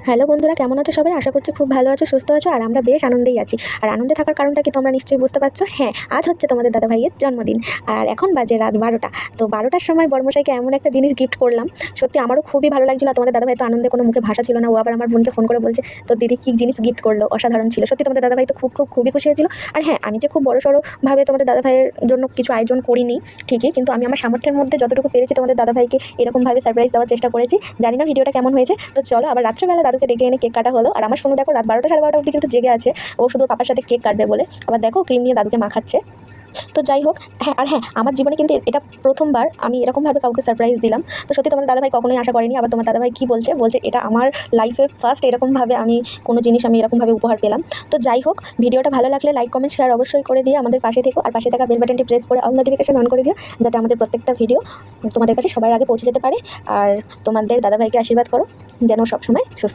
Hello বন্ধুরা, কেমন আছো সবাই? আশা করছি খুব ভালো আছো, সুস্থ আছো। আর আমরা বেশ আনন্দেই আছি। আর আনন্দে থাকার কারণটা কি তোমরা নিশ্চয়ই বুঝতে পারছো। হ্যাঁ, আজ হচ্ছে তোমাদের দাদাভাইয়ের জন্মদিন। আর এখন বাজে রাত 12টা। তো 12টার সময় বড়মশাইকে এমন একটা জিনিস গিফট করলাম, সত্যি আমারও খুবই ভালো লাগছিল। আর তোমাদের দাদাভাই তো আনন্দে কোনো মুখে ভাষা ছিল না। ও আবার আমার বোনকে ফোন করে বলছে, তোর দিদি কী জিনিস গিফট করলো, অসাধারণ ছিল। সত্যি তোমাদের দাদাভাই তো খুবই খুশি হয়েছিল। আর হ্যাঁ, আমি যে খুব বড়সড়ভাবে তোমাদের দাদাভাইয়ের জন্য কিছু আয়োজন করিনি ঠিকই, কিন্তু আমি আমার সামর্থ্যের মধ্যে যতটুকু পেরেছি তোমাদের দাদাভাইকে এরকমভাবে সারপ্রাইজ দেওয়ার চেষ্টা করেছি। জানি না ভিডিওটা কেমন হয়েছে। তো চলো, আবার রাত্রেবেলা দাদুকে ডেকে এনে কেক কাটা হলো। আর আমার শোনো, দেখো রাত 12টা সাড়ে 12টা অবধি কিন্তু জেগে আছে। ও শুধু ওর পাপার সাথে কেক কাটবে বলে। আবার দেখো ক্রিম নিয়ে দাদুকে মাখাচ্ছে। তো যাই হোক, হ্যাঁ আর হ্যাঁ, আমার জীবনে কিন্তু এটা প্রথমবার আমি এরকমভাবে কাউকে সারপ্রাইজ দিলাম। তো সত্যি তোমার দাদাভাই কখনোই আশা করেনি। আবার তোমার দাদাভাই কী বলছে, এটা আমার লাইফে ফার্স্ট এরকমভাবে আমি কোনো জিনিস আমি এরকমভাবে উপহার পেলাম। তো যাই হোক, ভিডিওটা ভালো লাগলে লাইক কমেন্ট শেয়ার অবশ্যই করে দিয়ে আমাদের পাশে থেকো। আর পাশে থাকা বেল বাটনটি প্রেস করে অল নোটিফিকেশন অন করে দিও, যাতে আমাদের প্রত্যেকটা ভিডিও তোমাদের কাছে সবার আগে পৌঁছে যেতে পারে। আর তোমাদের দাদাভাইকে আশীর্বাদ করো যেন সবসময় সুস্থ